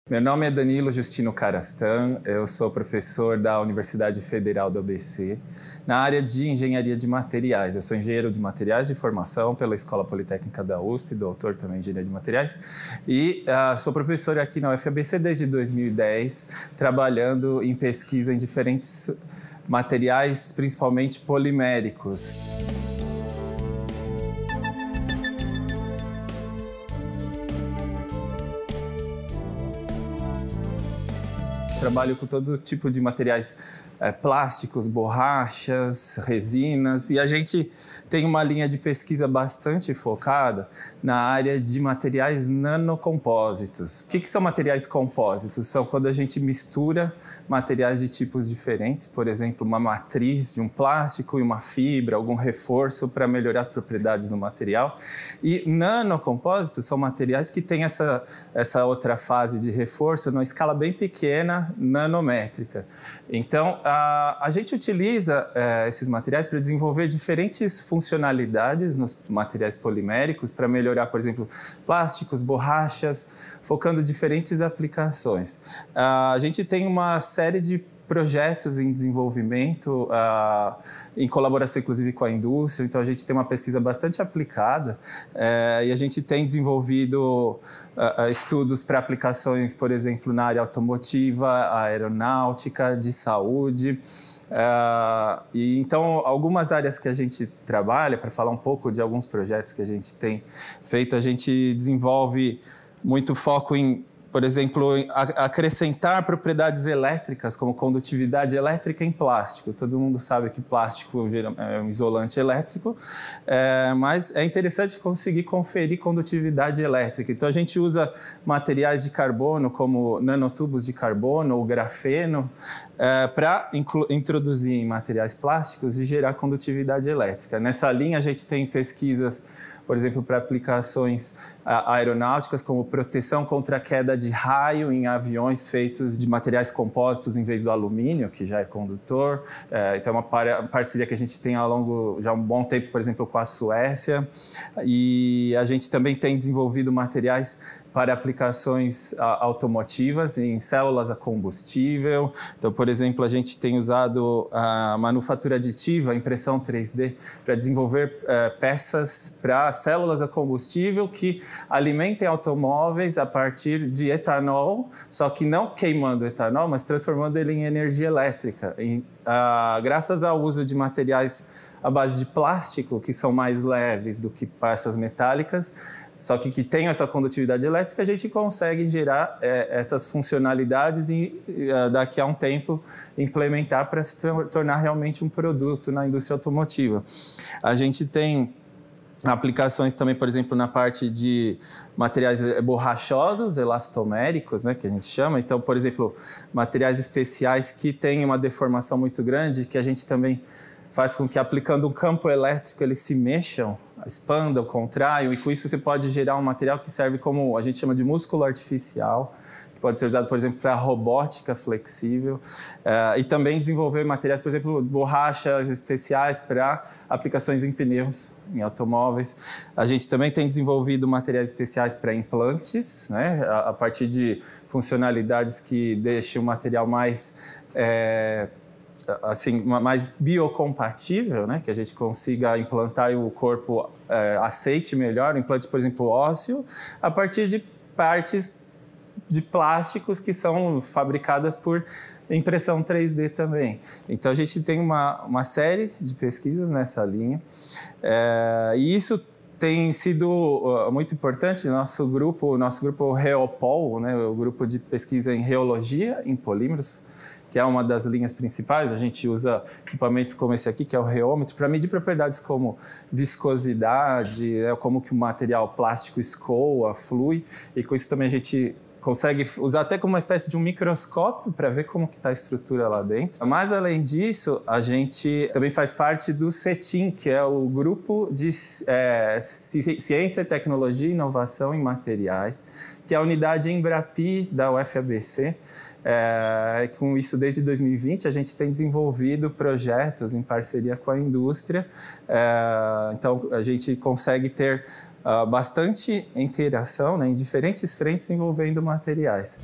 Meu nome é Danilo Justino Carastan, eu sou professor da Universidade Federal do ABC, na área de Engenharia de Materiais. Eu sou engenheiro de materiais de formação pela Escola Politécnica da USP, doutor também em Engenharia de Materiais, e sou professor aqui na UFABC desde 2010, trabalhando em pesquisa em diferentes materiais, principalmente poliméricos. Trabalho com todo tipo de materiais plásticos, borrachas, resinas, e a gente tem uma linha de pesquisa bastante focada na área de materiais nanocompósitos. O que são materiais compósitos? São quando a gente mistura materiais de tipos diferentes, por exemplo, uma matriz de um plástico e uma fibra, algum reforço para melhorar as propriedades do material. E nanocompósitos são materiais que têm essa outra fase de reforço numa escala bem pequena, nanométrica. Então, a gente utiliza esses materiais para desenvolver diferentes funcionalidades nos materiais poliméricos para melhorar, por exemplo, plásticos, borrachas, focando diferentes aplicações. A gente tem uma série de projetos em desenvolvimento, em colaboração inclusive com a indústria, então a gente tem uma pesquisa bastante aplicada e a gente tem desenvolvido estudos para aplicações, por exemplo, na área automotiva, aeronáutica, de saúde. E então, algumas áreas que a gente trabalha, para falar um pouco de alguns projetos que a gente tem feito, a gente desenvolve muito foco em, por exemplo, acrescentar propriedades elétricas, como condutividade elétrica em plástico. Todo mundo sabe que plástico é um isolante elétrico, mas é interessante conseguir conferir condutividade elétrica. Então, a gente usa materiais de carbono, como nanotubos de carbono ou grafeno, para introduzir em materiais plásticos e gerar condutividade elétrica. Nessa linha, a gente tem pesquisas, por exemplo, para aplicações aeronáuticas, como proteção contra a queda de raio em aviões feitos de materiais compósitos em vez do alumínio, que já é condutor. Então, é uma parceria que a gente tem ao longo já um bom tempo, por exemplo, com a Suécia. E a gente também tem desenvolvido materiais para aplicações automotivas em células a combustível. Então, por exemplo, a gente tem usado a manufatura aditiva, a impressão 3D, para desenvolver peças para células a combustível que alimentem automóveis a partir de etanol, só que não queimando o etanol, mas transformando ele em energia elétrica. Graças ao uso de materiais à base de plástico, que são mais leves do que peças metálicas, só que tem essa condutividade elétrica, a gente consegue gerar essas funcionalidades e daqui a um tempo implementar para se tornar realmente um produto na indústria automotiva. A gente tem aplicações também, por exemplo, na parte de materiais borrachosos, elastoméricos, né, que a gente chama. Então, por exemplo, materiais especiais que têm uma deformação muito grande, que a gente também faz com que, aplicando um campo elétrico, eles se mexam, expandam, contraiam, e com isso você pode gerar um material que serve como a gente chama de músculo artificial, que pode ser usado, por exemplo, para robótica flexível, e também desenvolver materiais, por exemplo, borrachas especiais para aplicações em pneus, em automóveis. A gente também tem desenvolvido materiais especiais para implantes, né, a partir de funcionalidades que deixam o material mais assim, mais biocompatível, né? Que a gente consiga implantar e o corpo aceite melhor o implante, por exemplo, ósseo, a partir de partes de plásticos que são fabricadas por impressão 3D também. Então, a gente tem uma série de pesquisas nessa linha, e isso tem sido muito importante. Nosso grupo Reopol, né? O grupo de pesquisa em reologia em polímeros, que é uma das linhas principais. A gente usa equipamentos como esse aqui, que é o reômetro, para medir propriedades como viscosidade, como que o material plástico escoa, flui, e com isso também a gente consegue usar até como uma espécie de um microscópio para ver como que está a estrutura lá dentro. Mas, além disso, a gente também faz parte do CETIM, que é o Grupo de Ciência, Tecnologia e Inovação em Materiais, que é a unidade Embrapi da UFABC. Com isso, desde 2020, a gente tem desenvolvido projetos em parceria com a indústria. Então, a gente consegue ter bastante interação, né, em diferentes frentes envolvendo materiais.